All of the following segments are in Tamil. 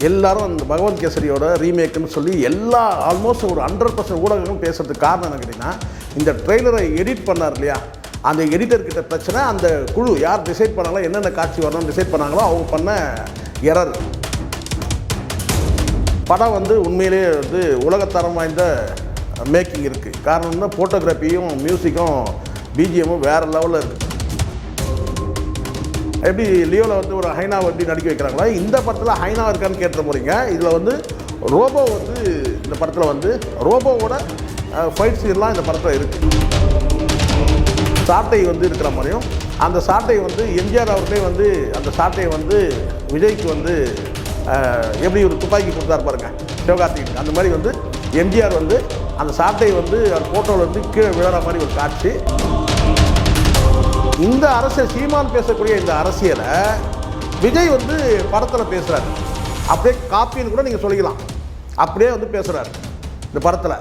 எல்லாரும் அந்த பகவந்த் கேசரியோட ரீமேக்குன்னு சொல்லி ஆல்மோஸ்ட் ஒரு 100% ஊடகங்களும் பேசுறதுக்கு காரணம் என்ன கேட்டிங்கன்னா, இந்த ட்ரெய்லரை எடிட் பண்ணார் இல்லையா, அந்த எடிட்டர்கிட்ட பிரச்சனை. அந்த குழு யார் டிசைட் பண்ணாங்களோ, என்னென்ன காட்சி வரணும்னு டிசைட் பண்ணாங்களோ அவங்க பண்ண எரர். படம் உண்மையிலேயே உலகத்தரம் வாய்ந்த மேக்கிங் இருக்குது. காரணம்னா ஃபோட்டோகிராஃபியும் மியூசிக்கும் பிஜிஎம்மும் வேறு லெவலில் இருக்குது. எப்படி லியோவில் ஒரு ஹைனாவை எப்படி நடிக்க வைக்கிறாங்களோ, இந்த படத்தில் ஹைனா இருக்கான்னு கேட்டு போகிறீங்க. இதில் ரோபோ இந்த படத்தில் ரோபோவோட ஃபைட் சீன்லாம் இந்த படத்தில் இருக்குது. சாட்டை இருக்கிற மாதிரியும், அந்த சாட்டை எம்ஜிஆர் அவர்களே அந்த சாட்டையை விஜய்க்கு எப்படி ஒரு துப்பாக்கி கொடுத்தாரு பாருங்க சிவகார்த்திகேயன், அந்த மாதிரி எம்ஜிஆர் அந்த சாட்டை ஃபோட்டோவில் கீழே விழுற மாதிரி ஒரு காட்சி. இந்த அரசியல் சீமான் பேசக்கூடிய இந்த அரசியலை விஜய் படத்தில் பேசுகிறார். அப்படியே காப்பின்னு கூட நீங்கள் சொல்லிக்கலாம். அப்படியே பேசுகிறார் இந்த படத்தில்.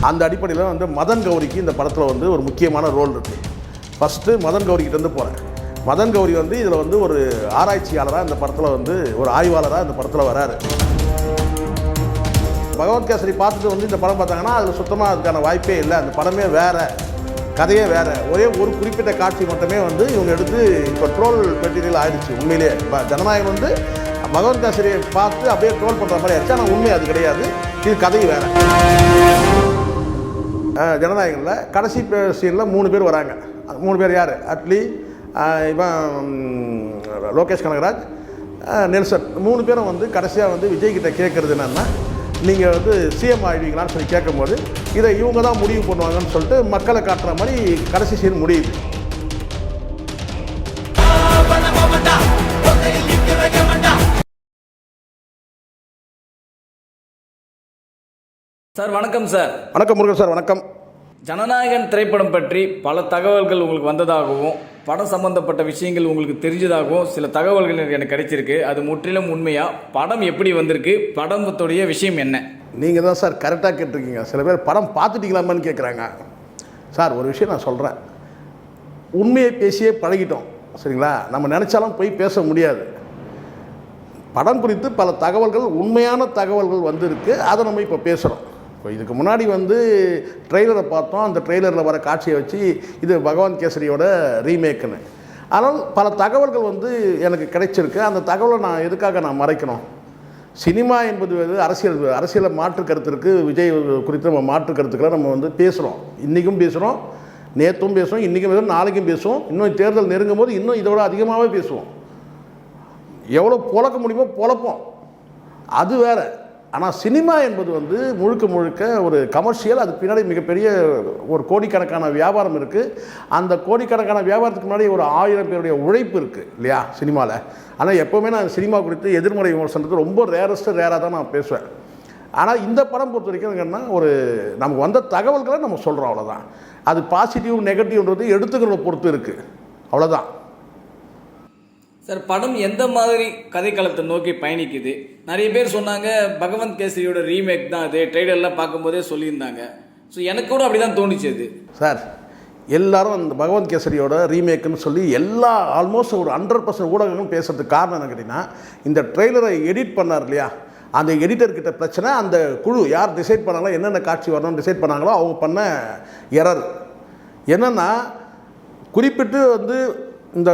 அந்த அடிப்படையில் மதன் கௌரிக்கு இந்த படத்தில் ஒரு முக்கியமான ரோல் இருக்குது. ஃபஸ்ட்டு மதன் கௌரிக்கிட்டேருந்து போகிறேன். மதன் கௌரி இதில் ஒரு ஆராய்ச்சியாளராக இந்த படத்தில் ஒரு ஆய்வாளராக இந்த படத்தில் வராரு. பகவந்த் கேசரி பார்த்துட்டு இந்த படம் பார்த்தாங்கன்னா அதில் சுத்தமாக அதுக்கான வாய்ப்பே இல்லை. அந்த படமே வேறு, கதையே வேறு. ஒரே ஒரு குறிப்பிட்ட காட்சி மட்டுமே இவங்க எடுத்து இப்போ ட்ரோல் மெட்டீரியல் ஆயிடுச்சு. உண்மையிலே ஜனநாயகம் பகவந்த் கேசரியை பார்த்து அப்படியே ட்ரோல் பண்ணுற மாதிரி ஆயிடுச்சு. ஆனால் உண்மை அது கிடையாது. இது கதை வேறு. ஜனநாயகனில் கடைசி சீனில் 3 பேர் வராங்க. 3 பேர் யார்? அட்லி, இவன் லோகேஷ் கனகராஜ், நெல்சன். 3 பேரும் கடைசியாக விஜய்கிட்ட கேட்குறது என்னென்னா, நீங்கள் சிஎம் ஆகிடுவீங்களான்னு சொல்லி கேட்கும்போது, இதை இவங்க தான் முடிவு பண்ணுவாங்கன்னு சொல்லிட்டு மக்களை காட்டுற மாதிரி கடைசி சீன் முடியுது. சார் வணக்கம். சார் வணக்கம் முருகன் சார். வணக்கம். ஜனநாயகன் திரைப்படம் பற்றி பல தகவல்கள் உங்களுக்கு வந்ததாகவும், படம் சம்பந்தப்பட்ட விஷயங்கள் உங்களுக்கு தெரிஞ்சதாகவும் சில தகவல்கள் எனக்கு கிடைச்சிருக்கு. அது முற்றிலும் உண்மையா? படம் எப்படி வந்திருக்கு? படத்துடைய விஷயம் என்ன? நீங்கள் தான் சார் கரெக்டாக கேட்டிருக்கீங்க. சில பேர் படம் பார்த்துட்டீங்களாமான்னு கேட்குறாங்க. சார் ஒரு விஷயம் நான் சொல்கிறேன். உண்மையை பேசியே பழகிட்டோம், சரிங்களா? நம்ம நினச்சாலும் போய் பேச முடியாது. படம் குறித்து பல தகவல்கள், உண்மையான தகவல்கள் வந்திருக்கு. அதை நம்ம இப்போ பேசுகிறோம். இப்போ இதுக்கு முன்னாடி ட்ரெய்லரை பார்த்தோம். அந்த ட்ரெய்லரில் வர காட்சியை வச்சு இது பகவந்த் கேசரியோட ரீமேக்குன்னு. ஆனால் பல தகவல்கள் எனக்கு கிடைச்சிருக்கு. அந்த தகவலை நான் எதுக்காக மறைக்கணும்? சினிமா என்பது அரசியலை மாற்று கருத்து இருக்குது. விஜய் குறித்து நம்ம மாற்று கருத்துக்களை நம்ம பேசுகிறோம். இன்றைக்கும் பேசுகிறோம், நேற்றும் பேசுவோம், இன்றைக்கும் பேசுவோம், நாளைக்கும் பேசுவோம். இன்னும் தேர்தல் நெருங்கும் போது இன்னும் இதோட அதிகமாகவே பேசுவோம். எவ்வளோ பொழக்க முடியுமோ பொழப்போம், அது வேறு. ஆனால் சினிமா என்பது முழுக்க முழுக்க ஒரு கமர்ஷியல். அது பின்னாடி மிகப்பெரிய ஒரு கோடிக்கணக்கான வியாபாரம் இருக்குது. அந்த கோடிக்கணக்கான வியாபாரத்துக்கு முன்னாடி ஒரு 1000 பேருடைய உழைப்பு இருக்குது இல்லையா சினிமாவில். ஆனால் எப்போவுமே நான் சினிமா குறித்து எதிர்மறை விமர்சனத்துக்கு ரொம்ப ரேராக தான் நான் பேசுவேன். ஆனால் இந்த படம் பொறுத்த வரைக்கும் என்னன்னா, நமக்கு வந்த தகவல்களை நம்ம சொல்கிறோம், அவ்வளோதான். அது பாசிட்டிவ் நெகட்டிவ்ன்றது எடுத்துக்கிறத பொறுத்து இருக்குது, அவ்வளோதான். சார் படம் எந்த மாதிரி கதைக்களத்தை நோக்கி பயணிக்குது? நிறைய பேர் சொன்னாங்க பகவந்த் கேசரியோட ரீமேக் தான் அது, ட்ரெய்லர்லாம் பார்க்கும்போதே சொல்லியிருந்தாங்க. ஸோ எனக்கு கூட அப்படி தான் தோணுச்சு. அது சார் எல்லாரும் அந்த பகவந்த் கேசரியோட ரீமேக்குன்னு சொல்லி ஆல்மோஸ்ட் ஒரு 100% ஊடகங்களும் பேசுறதுக்கு காரணம் என்ன கேட்டிங்கன்னா, இந்த ட்ரெய்லரை எடிட் பண்ணார் இல்லையா, அந்த எடிட்டர்கிட்ட பிரச்சனை. அந்த குழு யார் டிசைட் பண்ணாங்களோ, என்னென்ன காட்சி வரணும்னு டிசைட் பண்ணாங்களோ அவங்க பண்ண எரர். என்னென்னா, குறிப்பிட்டு இந்த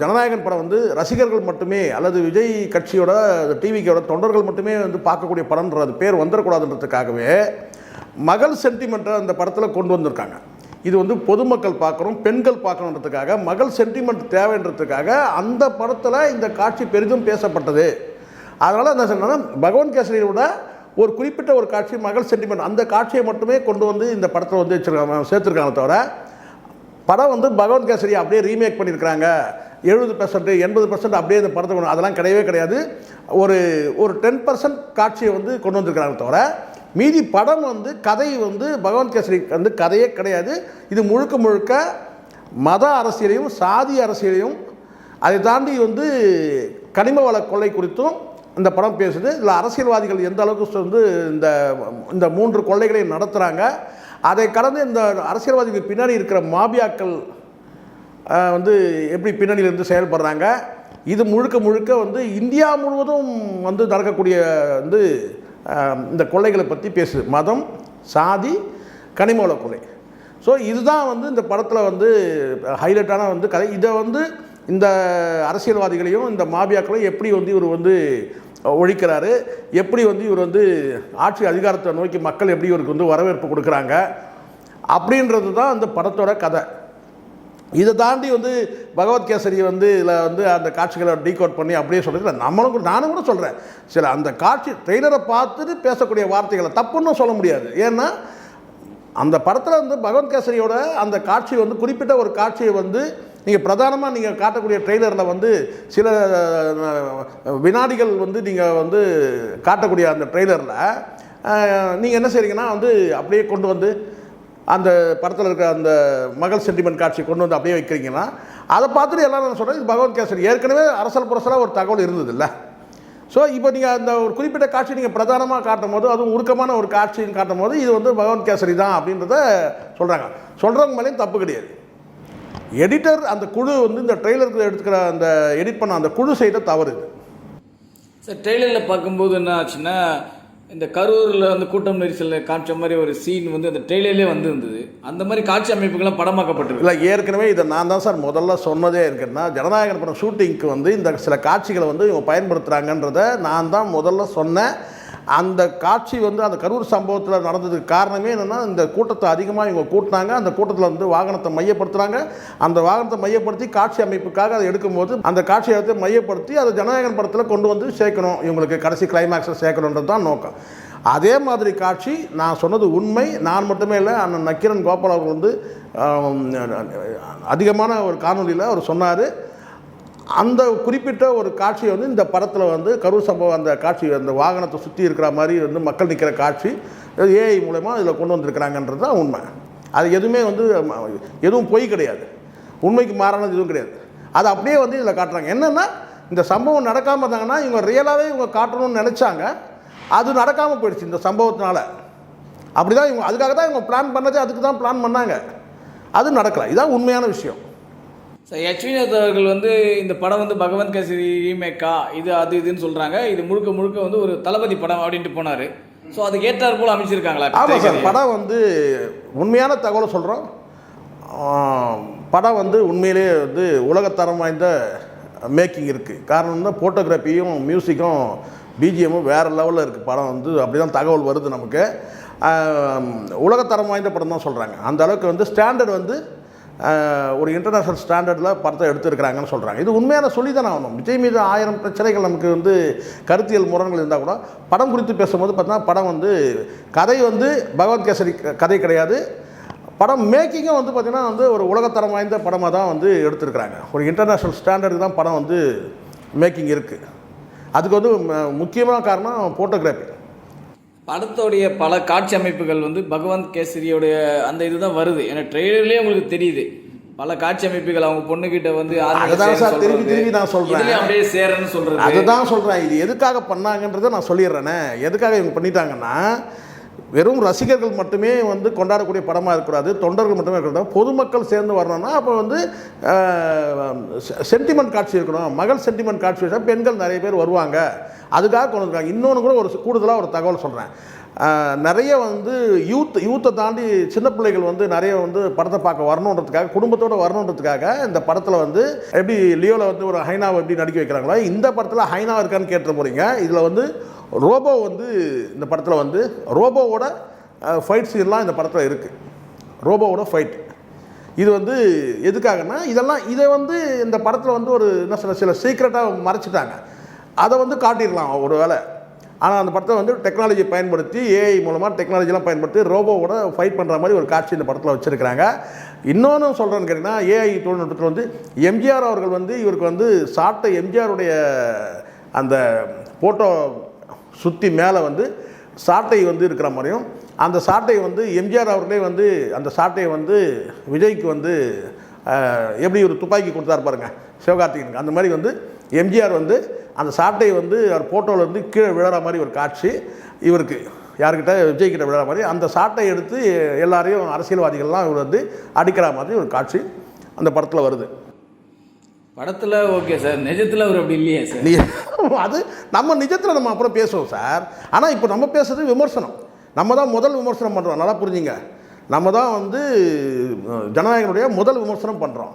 ஜனநாயகன் படம் ரசிகர்கள் மட்டுமே அல்லது விஜய் கட்சியோட டிவிக்கோட தொண்டர்கள் மட்டுமே பார்க்கக்கூடிய படம்ன்றது பேர் வந்துடக்கூடாதுன்றதுக்காகவே மகள் சென்டிமெண்ட்டை அந்த படத்தில் கொண்டு வந்திருக்காங்க. இது பொதுமக்கள் பார்க்கணும், பெண்கள் பார்க்கணுன்றதுக்காக, மகள் சென்டிமெண்ட் தேவைன்றதுக்காக அந்த படத்தில் இந்த காட்சி பெரிதும் பேசப்பட்டது. அதனால் என்ன சொன்னா, பகவந்த் கேசரியோட ஒரு குறிப்பிட்ட ஒரு காட்சி மகள் சென்டிமெண்ட், அந்த காட்சியை மட்டுமே கொண்டு இந்த படத்தில் வச்சுருக்காங்க, சேர்த்துருக்காங்க. தவிர படம் பகவந்த் கேசரி அப்படியே ரீமேக் பண்ணியிருக்கிறாங்க 70% 80% அப்படியே இந்த படத்தை கொண்டு, அதெல்லாம் கிடையவே கிடையாது. ஒரு 10% காட்சியை கொண்டு வந்திருக்கிறாங்க. தவிர மீதி படம் கதை பகவந்த் கேசரி கதையே கிடையாது. இது முழுக்க முழுக்க மத அரசியலையும் சாதி அரசியலையும், அதை தாண்டி கனிம வள கொள்ளை குறித்தும் இந்த படம் பேசுது. இதில் அரசியல்வாதிகள் எந்த அளவுக்கு இந்த 3 கொள்ளைகளையும் நடத்துகிறாங்க, அதை கடந்து இந்த அரசியல்வாதிகளுக்கு பின்னாடி இருக்கிற மாபியாக்கள் வந்து எப்படி பின்னணியிலேருந்து செயல்படுறாங்க. இது முழுக்க முழுக்க வந்து இந்தியா முழுவதும் வந்து நடக்கக்கூடிய வந்து இந்த கொள்ளைகளை பற்றி பேசுது. மதம், சாதி, கனிமவள கொள்ளை. ஸோ இதுதான் வந்து இந்த படத்தில் வந்து ஹைலைட்டான வந்து கதை. இதை வந்து இந்த அரசியல்வாதிகளையும் இந்த மாபியாக்களையும் எப்படி வந்து இவர் வந்து ஒழிக்கிறாரு, எப்படி வந்து இவர் வந்து ஆட்சி அதிகாரத்தை நோக்கி மக்கள் எப்படி இவருக்கு வந்து வரவேற்பு கொடுக்குறாங்க அப்படின்றது தான் அந்த படத்தோட கதை. இதை தாண்டி வந்து பகவத்கேசரி வந்து இதில் வந்து அந்த காட்சிகளை டீகோட் பண்ணி அப்படியே சொல்கிறது நானும் கூட சொல்கிறேன். சில அந்த காட்சி ட்ரெய்லரை பார்த்துட்டு பேசக்கூடிய வார்த்தைகளை தப்புன்னு சொல்ல முடியாது. ஏன்னா அந்த படத்தில் வந்து பகவத்கேசரியோட அந்த காட்சி வந்து குறிப்பிட்ட ஒரு காட்சியை வந்து நீங்கள் பிரதானமாக நீங்கள் காட்டக்கூடிய ட்ரெய்லரில் வந்து சில வினாடிகள் வந்து நீங்கள் வந்து காட்டக்கூடிய அந்த ட்ரெய்லரில் நீங்கள் என்ன செய்றீங்கன்னா வந்து அப்படியே கொண்டு வந்து அந்த படத்தில் இருக்கிற அந்த மகள் சென்டிமெண்ட் காட்சி கொண்டு வந்து அப்படியே வைக்கிறீங்கன்னா அதை பார்த்துட்டு எல்லோரும் நான் சொல்கிறேன், இது பகவத்கேசரி. ஏற்கனவே அரசல் புரசலாக ஒரு தகவல் இருந்தது இல்லை. ஸோ இப்போ நீங்கள் அந்த ஒரு குறிப்பிட்ட காட்சி நீங்கள் பிரதானமாக காட்டும் போது, அதுவும் உருக்கமான ஒரு காட்சின்னு காட்டும் போது இது வந்து பகவத்கேசரி தான் அப்படின்றத சொல்கிறாங்க. சொல்கிறவங்க மேலேயும் தப்பு கிடையாது. எடிட்டர் அந்த குழு வந்து இந்த ட்ரெய்லருக்கு எடுத்துக்கிற அந்த எடிட் பண்ண அந்த குழு செய்த தவறு இது. சார், ட்ரெய்லரில் பார்க்கும்போது என்ன ஆச்சுன்னா, இந்த கரூரில் வந்து கூட்டம் நெரிசலில் காமிச்ச மாதிரி ஒரு சீன் வந்து அந்த ட்ரெய்லர்லேயே வந்து இருந்தது. அந்த மாதிரி காட்சி அமைப்புகள்லாம் படமாக்கப்பட்டிருக்கு. இல்லை, ஏற்கனவே இதை நான் தான் சார் முதல்ல சொன்னதே இருக்குன்னா, ஜனநாயகன் படம் ஷூட்டிங்க்கு வந்து இந்த சில காட்சிகளை வந்து இவங்க பயன்படுத்துகிறாங்கன்றத நான் தான் முதல்ல சொன்னேன். அந்த காட்சி வந்து அந்த கரூர் சம்பவத்தில் நடந்ததுக்கு காரணமே என்னென்னா, இந்த கூட்டத்தை அதிகமாக இவங்க கூட்டினாங்க. அந்த கூட்டத்தில் வந்து வாகனத்தை மையப்படுத்துகிறாங்க. அந்த வாகனத்தை மையப்படுத்தி காட்சி அமைப்புக்காக அதை எடுக்கும்போது அந்த காட்சியை எடுத்து மையப்படுத்தி அதை ஜனநாயகன் படத்தில் கொண்டு வந்து சேர்க்கணும், இவங்களுக்கு கடைசி கிளைமேக்ஸை சேர்க்கணுன்றது தான் நோக்கம். அதே மாதிரி காட்சி நான் சொன்னது உண்மை. நான் மட்டுமே இல்லை, அண்ணன் நக்கீரன் கோபால் அவர்கள் வந்து அதிகமான ஒரு காணொலியில் அவர் சொன்னார். அந்த குறிப்பிட்ட ஒரு காட்சியை வந்து இந்த படத்தில் வந்து கரூர் சம்பவம் அந்த காட்சி அந்த வாகனத்தை சுற்றி இருக்கிற மாதிரி வந்து மக்கள் நிற்கிற காட்சி ஏஐ மூலமாக இதில் கொண்டு வந்திருக்கிறாங்கன்றது தான் உண்மை. அது எதுவுமே வந்து எதுவும் பொய் கிடையாது, உண்மைக்கு மாறானது எதுவும் கிடையாது. அது அப்படியே வந்து இதில் காட்டுறாங்க. என்னென்னா, இந்த சம்பவம் நடக்காமல் இருந்தாங்கன்னா இவங்க ரியலாகவே இவங்க காட்டணும்னு நினச்சாங்க. அது நடக்காமல் போயிடுச்சு இந்த சம்பவத்தினால. அப்படி தான் இவங்க அதுக்காக தான் இவங்க பிளான் பண்ணதே, அதுக்கு தான் பிளான் பண்ணாங்க. அது நடக்கலை. இதுதான் உண்மையான விஷயம். சார், எச்விநாத் அவர்கள் வந்து இந்த படம் வந்து பகவத்கேசரி ரீமேக்கா இது அது இதுன்னு சொல்கிறாங்க. இது முழுக்க முழுக்க வந்து ஒரு தளபதி படம் அப்படின்ட்டு போனார். ஸோ அதுக்கு ஏற்றாறு போல் அமைச்சிருக்காங்களா? ஆமாம் சார், படம் வந்து உண்மையான தகவலை சொல்கிறோம். படம் வந்து உண்மையிலே வந்து உலகத்தரம் வாய்ந்த மேக்கிங் இருக்குது. காரணம் வந்து ஃபோட்டோகிராஃபியும் மியூசிக்கும் பிஜிஎம்மும் வேறு லெவலில் இருக்குது. படம் வந்து அப்படி தான் தகவல் வருது நமக்கு. உலகத்தரம் வாய்ந்த படம் தான் சொல்கிறாங்க. அந்த அளவுக்கு வந்து ஸ்டாண்டர்ட் வந்து ஒரு இன்டர்நேஷ்னல் ஸ்டாண்டர்டில் படத்தை எடுத்துருக்கிறாங்கன்னு சொல்கிறாங்க. இது உண்மையான சொல்லி தானே ஆகணும். விஜய் மீது 1000 பிரச்சனைகள் நமக்கு வந்து கருத்தியல் முரண்கள் இருந்தால் கூட படம் குறித்து பேசும்போது பார்த்தீங்கன்னா படம் வந்து கதை வந்து பகவத்கேசரி கதை கிடையாது. படம் மேக்கிங்கும் வந்து பார்த்திங்கன்னா வந்து ஒரு உலகத்தரம் வாய்ந்த படமாக தான் வந்து எடுத்துருக்குறாங்க. ஒரு இன்டர்நேஷ்னல் ஸ்டாண்டர்டுக்கு தான் படம் வந்து மேக்கிங் இருக்குது. அதுக்கு வந்து முக்கியமான காரணம் ஃபோட்டோகிராஃபி. படத்தோடைய பல காட்சி அமைப்புகள் வந்து பகவத்கேசரியோடைய அந்த இதுதான் வருது. ஏன்னா ட்ரெய்லர்லேயே உங்களுக்கு தெரியுது பல காட்சி அமைப்புகள் அவங்க பொண்ணுகிட்ட வந்து அதுதான் சார் திருப்பி நான் சொல்கிறேன், அப்படியே சேரன்னு சொல்கிறது. அதுதான் சொல்கிறேன். இது எதுக்காக பண்ணாங்கன்றதை நான் சொல்லிடுறேனே. எதுக்காக இவங்க பண்ணிட்டாங்கன்னா, வெறும் ரசிகர்கள் மட்டுமே வந்து கொண்டாடக்கூடிய படமாக இருக்கக்கூடாது, தொண்டர்கள் மட்டுமே இருக்கக்கூடாது, பொதுமக்கள் சேர்ந்து வரணும்னா அப்போ வந்து சென்டிமெண்ட் காட்சி இருக்கணும். மகள் சென்டிமெண்ட் காட்சி வச்சா பெண்கள் நிறைய பேர் வருவாங்க, அதுக்காக கொண்டு வந்துருக்காங்க. இன்னொன்று கூட ஒரு கூடுதலாக ஒரு தகவல் சொல்கிறேன். நிறைய வந்து யூத்தை தாண்டி சின்ன பிள்ளைகள் வந்து நிறைய வந்து படத்தை பார்க்க வரணுன்றதுக்காக, குடும்பத்தோடு வரணுன்றதுக்காக இந்த படத்தில் வந்து எப்படி லியோவில் வந்து ஒரு ஹைனாவை எப்படி நடிக்க வைக்கிறாங்களோ, இந்த படத்தில் ஹைனா இருக்கான்னு கேட்டு போகிறீங்க. இதில் வந்து ரோபோ வந்து இந்த படத்தில் வந்து ரோபோவோட ஃபைட் சீன்லாம் இந்த படத்தில் இருக்குது. ரோபோவோட ஃபைட் இது வந்து எதுக்காகனா, இதை வந்து இந்த படத்தில் வந்து ஒரு என்ன சொல்ல சில சீக்ரெட்டாக மறைச்சிட்டாங்க. அதை வந்து காட்டிடலாம் ஒரு வேளை. ஆனால் அந்த படத்தை வந்து டெக்னாலஜி பயன்படுத்தி, ஏஐ மூலமாக டெக்னாலஜிலாம் பயன்படுத்தி ரோபோவோட ஃபைட் பண்ணுற மாதிரி ஒரு காட்சி இந்த படத்தில் வச்சுருக்கிறாங்க. இன்னொன்று சொல்கிறேன்னு கேட்டிங்கன்னா, ஏஐ தொழில்நுட்பத்தில் வந்து எம்ஜிஆர் அவர்கள் வந்து இவருக்கு வந்து சாட்டை எம்ஜிஆருடைய அந்த ஃபோட்டோ சுற்றி மேலே வந்து சாட்டை வந்து இருக்கிற மாதிரியும், அந்த சாட்டை வந்து எம்ஜிஆர் அவர்களே வந்து அந்த சாட்டையை வந்து விஜய்க்கு வந்து எப்படி ஒரு துப்பாக்கி கொடுத்தாரு பாருங்க சிவகார்த்திகனுக்கு, அந்த மாதிரி வந்து எம்ஜிஆர் வந்து அந்த சாட்டையை வந்து அவர் ஃபோட்டோவில் வந்து கீழே விழுற மாதிரி ஒரு காட்சி இவருக்கு யார்கிட்ட விஜய்கிட்ட விழுற மாதிரி அந்த சாட்டை எடுத்து எல்லாரையும் அரசியல்வாதிகள்லாம் இவர் வந்து அடிக்கிற மாதிரி ஒரு காட்சி. அந்த படத்தில் வருது. படத்தில் ஓகே சார், நிஜத்தில் அவர் அப்படி இல்லையே சார். நீ அது நம்ம நிஜத்தில் நம்ம அப்புறம் பேசுவோம் சார். ஆனால் இப்போ நம்ம பேசுறது விமர்சனம். நம்ம தான் முதல் விமர்சனம் பண்ணுறோம், நல்லா புரிஞ்சுங்க. நம்ம தான் வந்து ஜனநாயகனுடைய முதல் விமர்சனம் பண்ணுறோம்.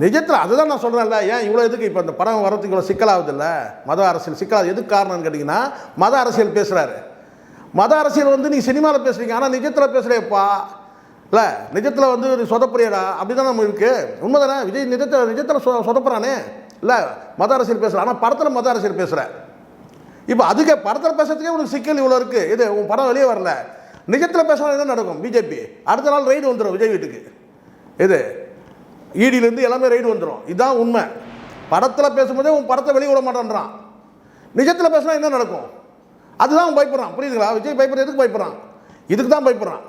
நிஜத்தில் அதுதான் நான் சொல்கிறேன்ல. ஏன் இவ்வளோ எதுக்கு இப்போ இந்த படம் வரதுக்கு இவ்வளோ சிக்கலாகுது இல்லை? மத அரசியல் சிக்கலாகுது. எதுக்கு காரணம்னு கேட்டிங்கன்னா மத அரசியல் பேசுகிறாரு. மத அரசியல் வந்து நீ சினிமாவில் பேசுகிறீங்க, ஆனால் நிஜத்தில் பேசுகிறேப்பா இல்லை. நிஜத்தில் வந்து ஒரு சொதப்புறியடா அப்படி தான் நம்ம இருக்குது. உண்மை தானே? விஜய் நிஜத்தில் சொதப்புறானே இல்லை, மத அரசியல் பேசுகிற. ஆனால் படத்தில் மத அரசியல் பேசுகிற. இப்போ அதுக்கு படத்தில் பேசுறதுக்கே உனக்கு சிக்கல் இவ்வளோ இருக்குது. இது உன் படம் வெளியே வரல. நிஜத்தில் பேசுனா என்ன நடக்கும்? பிஜேபி அடுத்த நாள் ரைடு வந்துடும் விஜய் வீட்டுக்கு. இது ஈடியிலேருந்து எல்லாமே ரைடு வந்துடும். இதுதான் உண்மை. படத்தில் பேசும்போதே உன் படத்தை வெளியே விட மாட்டேன்றான். நிஜத்தில் பேசுனா என்ன நடக்கும்? அதுதான் அவன் பயப்படுறான். புரியுதுங்களா? விஜய் பயப்படுற எதுக்கு பயப்படுறான்? இதுக்கு தான் பயப்படுறான்.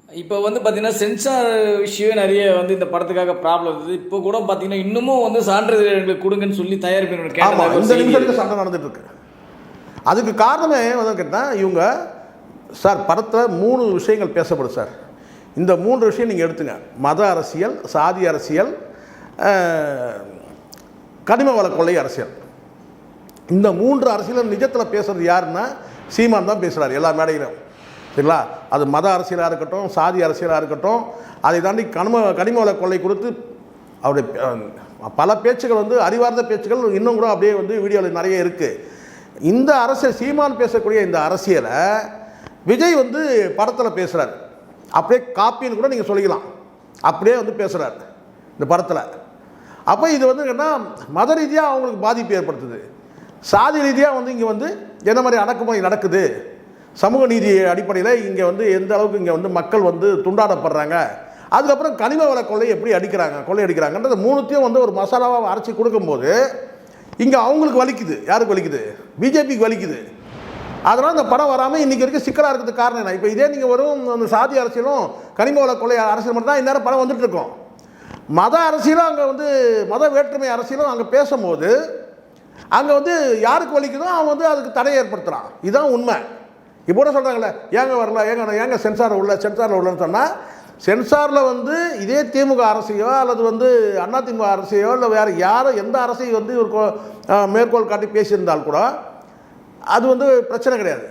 இப்போ வந்து பார்த்தீங்கன்னா சென்சார் விஷயம் நிறைய வந்து இந்த படத்துக்காக ப்ராப்ளம் இருந்தது. இப்போ கூட பார்த்தீங்கன்னா இன்னமும் வந்து சான்றிதழ் எங்களுக்கு கொடுங்கன்னு சொல்லி தயாரிப்பினர் கேட்டாங்க. இந்த நிமிஷத்துக்கு சண்டை நடந்துட்டு இருக்கு. அதுக்கு காரணமே வந்து கேட்டால் இவங்க சார் படத்தில் 3 விஷயங்கள் பேசப்படும் சார். இந்த 3 விஷயம் நீங்கள் எடுத்துங்க. மத அரசியல், சாதி அரசியல், கனிம வள கொள்ளை அரசியல். இந்த 3 அரசியலும் நிஜத்தில் பேசுகிறது யாருன்னா சீமான் தான் பேசுகிறார் எல்லா மேடையிலும். சரிங்களா? அது மத அரசியலாக இருக்கட்டும், சாதி அரசியலாக இருக்கட்டும், அதை தாண்டி கனிம வள கொள்ளை கொடுத்து அவருடைய பல பேச்சுகள் வந்து அறிவார்ந்த பேச்சுகள் இன்னும் கூட அப்படியே வந்து வீடியோவில் நிறைய இருக்குது. இந்த அரசியல் சீமான் பேசக்கூடிய இந்த அரசியலை விஜய் வந்து படத்தில் பேசுகிறார். அப்படியே காப்பின்னு கூட நீங்கள் சொல்லிக்கலாம். அப்படியே வந்து பேசுகிறார் இந்த படத்தில். அப்போ இது வந்து என்ன, மத ரீதியாக அவங்களுக்கு பாதிப்பு ஏற்படுத்துது. சாதி ரீதியாக வந்து இங்கே வந்து என்ன மாதிரி அடக்குமுறை நடக்குது, சமூக நீதி அடிப்படையில் இங்கே வந்து எந்த அளவுக்கு இங்கே வந்து மக்கள் வந்து துண்டாடப்படுறாங்க, அதுக்கப்புறம் கனிம வள கொள்ளை எப்படி கொள்ளை அடிக்கிறாங்கன்றது 3த்தையும் வந்து ஒரு மசாலாவாக அரைச்சி கொடுக்கும்போது இங்கே அவங்களுக்கு வலிக்குது. யாருக்கு வலிக்குது? பிஜேபிக்கு வலிக்குது. அதனால் இந்த படம் வராமல் இன்றைக்கி இருக்க சிக்கலாக இருக்கிறதுக்கு காரணம் என்ன? இப்போ இதே நீங்கள் வரும் அந்த சாதி அரசியலும் கனிம வள கொள்ளை அரசியல் மட்டும் தான் இந்நேரம் படம் வந்துட்டுருக்கோம். மத அரசியலும் அங்கே வந்து மத வேற்றுமை அரசியலும் அங்கே பேசும்போது அங்கே வந்து யாருக்கு வலிக்குதோ அவன் வந்து அதுக்கு தடையை ஏற்படுத்துகிறான். இதுதான் உண்மை. இப்போ கூட சொல்கிறாங்களே ஏங்க வரல, ஏங்க சென்சாரில் உள்ளன்னு சொன்னால், சென்சாரில் வந்து இதே திமுக அரசையோ அல்லது வந்து அதிமுக அரசையோ இல்லை வேறு யாரோ எந்த அரசையும் வந்து ஒரு மேற்கோள் காட்டி பேசியிருந்தால் கூட அது வந்து பிரச்சனை கிடையாது.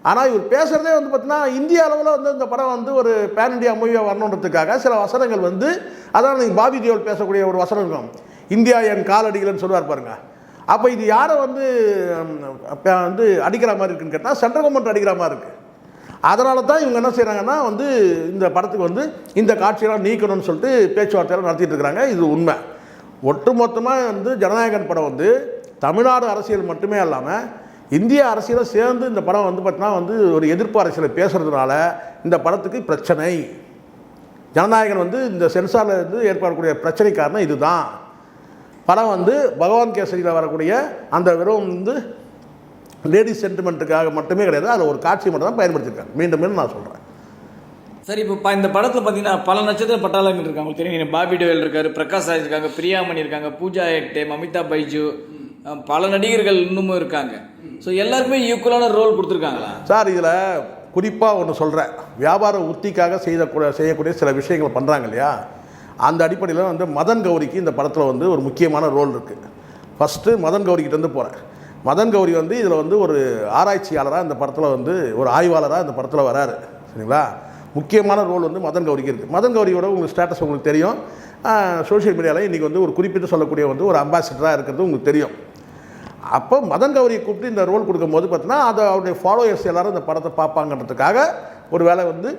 ஆனால் இவர் பேசுகிறதே வந்து பார்த்தீங்கன்னா இந்திய அளவில் வந்து இந்த படம் வந்து ஒரு பேன் இண்டியா மூவியாக வரணுன்றதுக்காக சில வசனங்கள் வந்து, அதான் நீங்கள் பாபி தியோல் பேசக்கூடிய ஒரு வசனம் இருக்கும், இந்தியா என் காலடிகள்னு சொல்லுவார் பாருங்க. அப்போ இது யாரை வந்து அடிக்கிற மாதிரி இருக்குன்னு கேட்டால் சென்ட்ரல் கவர்மெண்ட் அடிக்கிற மாதிரி இருக்குது. அதனால தான் இவங்க என்ன செய்கிறாங்கன்னா வந்து இந்த படத்துக்கு வந்து இந்த காட்சியெல்லாம் நீக்கணும்னு சொல்லிட்டு பேச்சுவார்த்தையெல்லாம் நடத்திட்டு இருக்கிறாங்க. இது உண்மை. ஒட்டுமொத்தமாக வந்து ஜனநாயகன் படம் வந்து தமிழ்நாடு அரசியல் மட்டுமே இல்லாமல் இந்திய அரசியலை சேர்ந்து இந்த படம் வந்து பார்த்தீங்கன்னா வந்து ஒரு எதிர்ப்பு அரசியலை பேசுகிறதுனால இந்த படத்துக்கு பிரச்சனை. ஜனநாயகன் வந்து இந்த சென்சாரில் இருந்து ஏற்படக்கூடிய பிரச்சனை காரணம் இதுதான். படம் வந்து பகவான் கேசரியில் வரக்கூடிய அந்த வெறும் வந்து லேடிஸ் சென்டிமெண்ட்டுக்காக மட்டுமே கிடையாது, அதில் ஒரு காட்சி மட்டும் தான் பயன்படுத்தியிருக்காங்க. மீண்டும் நான் சொல்கிறேன். சரி, இப்போ இந்த படத்தில் பார்த்தீங்கன்னா பல நட்சத்திர பட்டாளங்கள் இருக்காங்க. உங்களுக்கு தெரியும், பாபி டோயல் இருக்காரு, பிரகாஷ் ராஜ் இருக்காங்க, பிரியாமணி இருக்காங்க, பூஜா ஹெக்டே, மமிதா பைஜு, பல நடிகர்கள் இன்னமும் இருக்காங்க. ஸோ எல்லாருக்குமே ஈக்குவலான ரோல் கொடுத்துருக்காங்களா சார்? இதில் குறிப்பாக ஒன்று சொல்கிறேன். வியாபார உத்திக்காக செய்யக்கூடிய சில விஷயங்கள் பண்ணுறாங்க இல்லையா, அந்த அடிப்படையில் வந்து மதன் கௌரிக்கு இந்த படத்தில் வந்து ஒரு முக்கியமான ரோல் இருக்குது. ஃபஸ்ட்டு மதன் கௌரிக்கிட்டேருந்து போகிறேன். மதன் கௌரி வந்து இதில் வந்து ஒரு ஆராய்ச்சியாளராக இந்த படத்தில் வந்து ஒரு ஆய்வாளராக இந்த படத்தில் வராரு. சரிங்களா? முக்கியமான ரோல் வந்து மதன் கௌரிக்கு இருக்குது. மதன் கௌரியோட உங்களுக்கு ஸ்டேட்டஸ் உங்களுக்கு தெரியும். சோஷியல் மீடியாவில் இன்றைக்கி வந்து ஒரு குறிப்பிட்டு சொல்லக்கூடிய வந்து ஒரு அம்பாசிடராக இருக்கிறது உங்களுக்கு தெரியும். அப்போ மதன் கௌரியை கூப்பிட்டு இந்த ரோல் கொடுக்கும்போது பார்த்தீங்கன்னா அதை அவருடைய ஃபாலோயர்ஸ் எல்லோரும் இந்த படத்தை பார்ப்பாங்கன்றதுக்காக ஒரு வேலை வந்து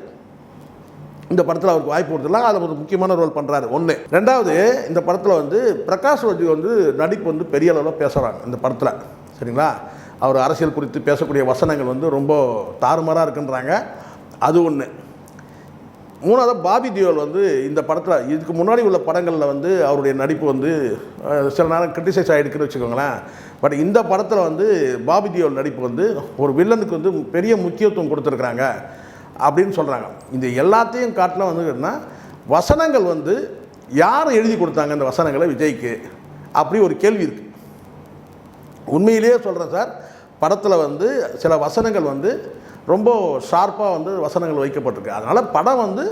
இந்த படத்தில் அவருக்கு வாய்ப்பு கொடுத்துலாம் அதில் ஒரு முக்கியமான ரோல் பண்ணுறாரு. ஒன்று. ரெண்டாவது, இந்த படத்தில் வந்து பிரகாஷ் ராஜ் வந்து நடிப்பு வந்து பெரிய அளவில் பேசுகிறாங்க இந்த படத்தில். சரிங்களா? அவர் அரசியல் குறித்து பேசக்கூடிய வசனங்கள் வந்து ரொம்ப தாறுமாறாக இருக்குன்றாங்க. அது ஒன்று. மூணாவது, பாபி தியோல் வந்து இந்த படத்தில் இதுக்கு முன்னாடி உள்ள படங்களில் வந்து அவருடைய நடிப்பு வந்து சில நேரம் கிரிட்டிசைஸ் ஆகிடுக்குன்னு வச்சுக்கோங்களேன். பட் இந்த படத்தில் வந்து பாபி தியோல் நடிப்பு வந்து ஒரு வில்லனுக்கு வந்து பெரிய முக்கியத்துவம் கொடுத்துருக்குறாங்க அப்படின்னு சொல்கிறாங்க. இந்த எல்லாத்தையும் காட்டில் வந்து வசனங்கள் வந்து யார் எழுதி கொடுத்தாங்க இந்த வசனங்களை விஜய்க்கு, அப்படி ஒரு கேள்வி இருக்குது. உண்மையிலேயே சொல்கிறேன் சார், படத்தில் வந்து சில வசனங்கள் வந்து ரொம்ப ஷார்ப்பாக வந்து வசனங்கள் வைக்கப்பட்டிருக்கு. அதனால் படம் வந்து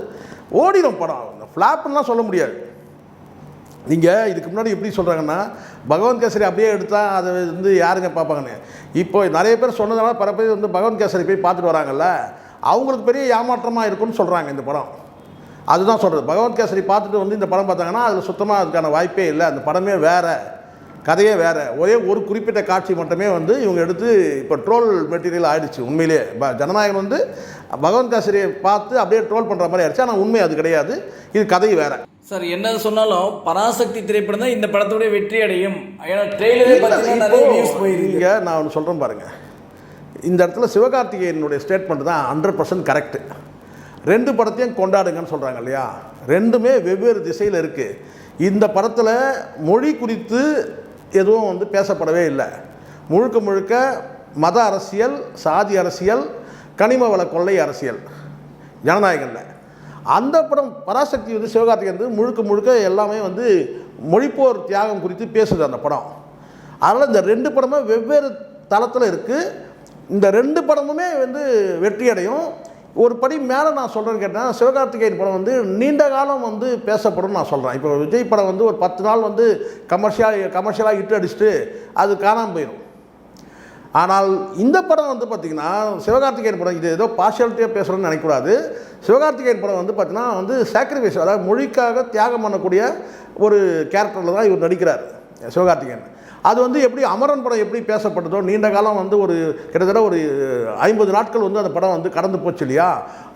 ஓடிடும். படம் ஃப்ளாப்லாம் சொல்ல முடியாது. நீங்கள் இதுக்கு முன்னாடி எப்படி சொல்கிறாங்கன்னா பகவந்த் கேசரி அப்படியே எடுத்தால் அதை வந்து யாருங்க பார்ப்பாங்கன்னு. இப்போ நிறைய பேர் சொன்னதுனால பல பேர் வந்து பகவந்த் கேசரி போய் பார்த்துட்டு வராங்கல்ல, அவங்களுக்கு பெரிய ஏமாற்றமாக இருக்குன்னு சொல்கிறாங்க இந்த படம். அதுதான் சொல்கிறது. பகவந்த் கேசரி பார்த்துட்டு வந்து இந்த படம் பார்த்தாங்கன்னா அதில் சுத்தமாக அதுக்கான வாய்ப்பே இல்லை. அந்த படமே வேறு, கதையே வேறு. ஒரே ஒரு குறிப்பிட்ட காட்சி மட்டுமே வந்து இவங்க எடுத்து இப்போ ட்ரோல் மெட்டீரியல் ஆகிடுச்சு. உண்மையிலே ஜனநாயகன் வந்து பகவந்த் கேசரியை பார்த்து அப்படியே ட்ரோல் பண்ணுற மாதிரி ஆயிடுச்சு. ஆனால் உண்மை அது கிடையாது, இது கதை வேறு. சார் என்ன சொன்னாலும் பராசக்தி திரைப்படம் தான் இந்த படத்தோட வெற்றி அடையும். ஏன்னா ட்ரெய்லரே பார்த்தீங்கன்னா நிறைய வியூஸ் போயிருக்கீங்க. நான் ஒன்று சொல்கிறேன் பாருங்கள், இந்த இடத்துல சிவகார்த்திகேயனுடைய ஸ்டேட்மெண்ட் தான் 100% கரெக்டு. 2 படத்தையும் கொண்டாடுங்கன்னு சொல்கிறாங்க இல்லையா, ரெண்டுமே வெவ்வேறு திசையில் இருக்குது. இந்த படத்தில் மொழி குறித்து எதுவும் வந்து பேசப்படவே இல்லை. முழுக்க முழுக்க மத அரசியல், சாதி அரசியல், கனிம வள கொள்ளை அரசியல் ஜனநாயகனில். அந்த படம் பராசக்தி வந்து சிவகார்த்திகேயன் வந்து முழுக்க முழுக்க எல்லாமே வந்து மொழிப்போர் தியாகம் குறித்து பேசுது அந்த படம். அதனால் இந்த 2 படமும் வெவ்வேறு தளத்தில் இருக்குது. இந்த 2 படமுமே வந்து வெற்றி அடையும். ஒரு படி மேலே நான் சொல்கிறேன்னு கேட்டேன், சிவகார்த்திகேயன் படம் வந்து நீண்ட காலம் வந்து பேசப்படும் நான் சொல்கிறேன். இப்போ விஜய் படம் வந்து ஒரு 10 நாள் வந்து கமர்ஷியலாக ஹிட் அடிச்சுட்டு அது காணாமல் போயிடும். ஆனால் இந்த படம் வந்து பார்த்திங்கன்னா சிவகார்த்திகேயன் படம், இது ஏதோ பார்ஷியாலிட்டியாக பேசுகிறோன்னு நினைக்கக்கூடாது. சிவகார்த்திகேயன் படம் வந்து பார்த்திங்கன்னா வந்து சாக்ரிஃபைஸ், அதாவது மொழிக்காக தியாகம் பண்ணக்கூடிய ஒரு கேரக்டரில் தான் இவர் நடிக்கிறார் சிவகார்த்திகேயன். அது வந்து எப்படி அமரன் படம் எப்படி பேசப்பட்டதோ, நீண்ட காலம் வந்து ஒரு கிட்டத்தட்ட ஒரு 50 நாட்கள் வந்து அந்த படம் வந்து கடந்து போச்சு இல்லையா,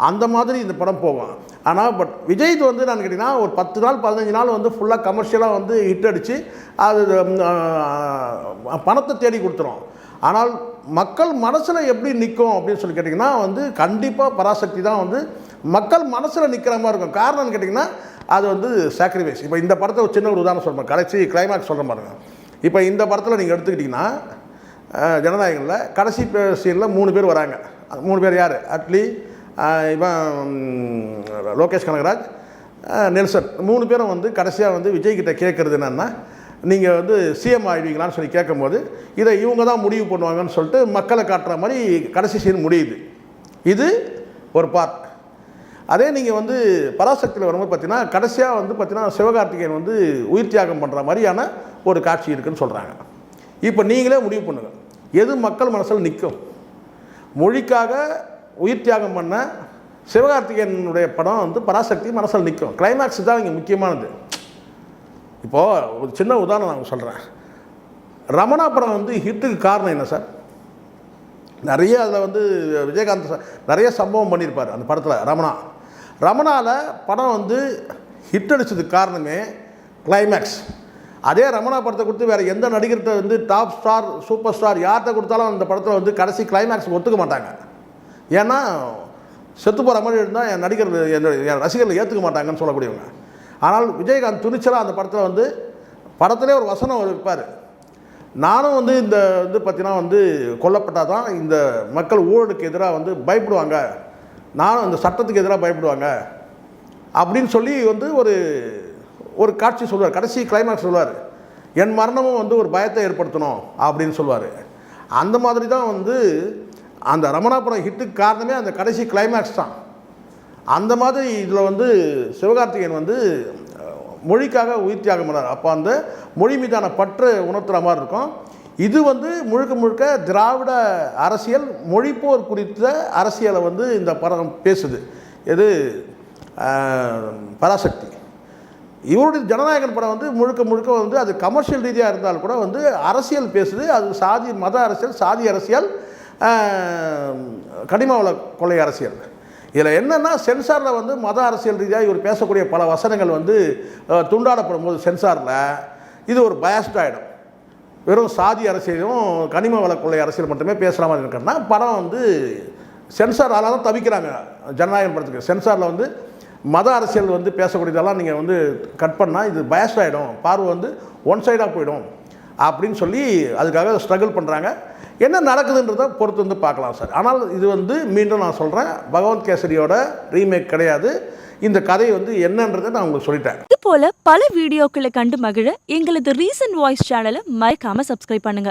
அந்த மாதிரி இந்த படம் போகும். ஆனால் விஜய் வந்து நான் கேட்டிங்கன்னா ஒரு 10 நாள் 15 நாள் வந்து ஃபுல்லாக கமர்ஷியலாக வந்து ஹிட் அடித்து அது பணத்தை தேடி கொடுத்துரும். ஆனால் மக்கள் மனசில் எப்படி நிற்கும் அப்படின்னு சொல்லி கேட்டிங்கன்னா வந்து கண்டிப்பாக பராசக்தி தான் வந்து மக்கள் மனசில் நிற்கிற மாதிரி இருக்கும். காரணம்னு கேட்டிங்கன்னா அது வந்து சாக்ரிஃபைஸ். இப்போ இந்த படத்தை ஒரு சின்ன ஒரு உதாரணம் சொல்கிறேன், கடைசி கிளைமேக்ஸ் சொல்கிற பாருங்க. இப்போ இந்த படத்தில் நீங்கள் எடுத்துக்கிட்டிங்கன்னா ஜனநாயகனில் கடைசி சீனில் 3 பேர் வராங்க. 3 பேர் யார்? அட்லி, இவன் லோகேஷ் கனகராஜ், நெல்சன். 3 பேரும் வந்து கடைசியாக வந்து விஜய்கிட்ட கேட்குறது என்னென்னா, நீங்கள் வந்து சிஎம் ஆகிடுவீங்களான்னு சொல்லி கேட்கும்போது இதை இவங்க தான் முடிவு பண்ணுவாங்கன்னு சொல்லிட்டு மக்களை காட்டுற மாதிரி கடைசி சீன் முடியுது. இது ஒரு பார்ட். அதே நீங்கள் வந்து பராசக்தியில் வரும்போது பார்த்தீங்கன்னா கடைசியாக வந்து பார்த்தீங்கன்னா சிவகார்த்திகேயன் வந்து உயிர் தியாகம் பண்ணுற மாதிரியான ஒரு காட்சி இருக்குதுன்னு சொல்கிறாங்க. இப்போ நீங்களே முடிவு பண்ணுங்கள், எது மக்கள் மனசில் நிற்கும்? மொழிக்காக உயிர் தியாகம் பண்ண சிவகார்த்திகேயனுடைய படம் வந்து பராசக்தி மனசில் நிற்கும். கிளைமேக்ஸ் தான் இங்கே முக்கியமானது. இப்போது ஒரு சின்ன உதாரணம் நான் சொல்கிறேன். ரமணா படம் வந்து ஹிட்டுக்கு காரணம் என்ன சார்? நிறைய அதில் வந்து விஜயகாந்த் சார் நிறைய சம்பவம் பண்ணியிருப்பார் அந்த படத்தில். ரமணாவில் படம் வந்து ஹிட் அடித்ததுக்கு காரணமே கிளைமேக்ஸ். அதே ரமணா படத்தை கொடுத்து வேறு எந்த நடிகர்கிட்ட வந்து டாப் ஸ்டார், சூப்பர் ஸ்டார் யார்கிட்ட கொடுத்தாலும் அந்த படத்தில் வந்து கடைசி கிளைமேக்ஸ் ஒத்துக்க மாட்டாங்க. ஏன்னா செத்து போகிற மாதிரி இருந்தால் என் நடிகர் என் ரசிகர்கள் ஏற்றுக்க மாட்டாங்கன்னு சொல்லக்கூடியவங்க. ஆனால் விஜயகாந்த் துணிச்சலாக அந்த படத்தில் வந்து படத்திலே ஒரு வசனம் வைப்பார், நானும் வந்து இந்த வந்து பார்த்தீங்கன்னா வந்து கொல்லப்பட்டால் தான் இந்த மக்கள் ஊழலுக்கு எதிராக வந்து பயப்படுவாங்க, நானும் இந்த சட்டத்துக்கு எதிராக பயப்படுவாங்க அப்படின்னு சொல்லி வந்து ஒரு காட்சி சொல்லுவார். கடைசி கிளைமேக்ஸ் சொல்லுவார், என் மரணமும் வந்து ஒரு பயத்தை ஏற்படுத்தணும் அப்படின்னு சொல்லுவார். அந்த மாதிரி தான் வந்து அந்த ரமணா படம் ஹிட்டுக்கு காரணமே அந்த கடைசி கிளைமேக்ஸ் தான். அந்த மாதிரி இதில் வந்து சிவகார்த்திகேயன் வந்து மொழிக்காக உயிர் தியாகம் பண்ணார். அப்போ அந்த மொழி மீதான பற்று உணர்த்துற மாதிரி இருக்கும். இது வந்து முழுக்க முழுக்க திராவிட அரசியல், மொழிப்போர் குறித்த அரசியலை வந்து இந்த படம் பேசுது. எது பராசக்தி. இவருடைய ஜனநாயகன் படம் வந்து முழுக்க முழுக்க வந்து அது கமர்ஷியல் ரீதியாக இருந்தாலும் கூட வந்து அரசியல் பேசுது. அது சாதி, மத அரசியல், சாதி அரசியல், கனிம வள கொள்ளை அரசியல். இதில் என்னென்னா சென்சாரில் வந்து மத அரசியல் ரீதியாக இவர் பேசக்கூடிய பல வசனங்கள் வந்து துண்டாடப்படும் போது சென்சாரில் இது ஒரு பயஸ்ட் ஆகிடும். வெறும் சாதி அரசியலும் கனிம வள கொள்ளை அரசியல் மட்டுமே பேசுகிற மாதிரி இருக்குன்னா படம் வந்து சென்சார் ஆளாலும் தவிக்கிறாங்க. ஜனநாயகன் படத்துக்கு சென்சாரில் வந்து மத அரசியல் வந்து பேசக்கூடியதெல்லாம் நீங்கள் வந்து கட் பண்ணால் இது பயஸ்ட் ஆகிடும், பார்வை வந்து ஒன் சைடாக போயிடும் அப்படின்னு சொல்லி அதுக்காக ஸ்ட்ரகிள் பண்ணுறாங்க. என்ன நடக்குதுன்றதை பொறுத்து வந்து பார்க்கலாம் சார். ஆனால் இது வந்து மீண்டும் நான் சொல்கிறேன், பகவந்த் கேசரியோட ரீமேக் கிடையாது. இந்த கதை வந்து என்னன்றதை நான் உங்களுக்கு சொல்லிட்டேன். இது போல பல வீடியோக்களை கண்டு மகிழ எங்களது ரீசன்ட் வாய்ஸ் சேனலை மறக்காம சப்ஸ்கிரைப் பண்ணுங்க.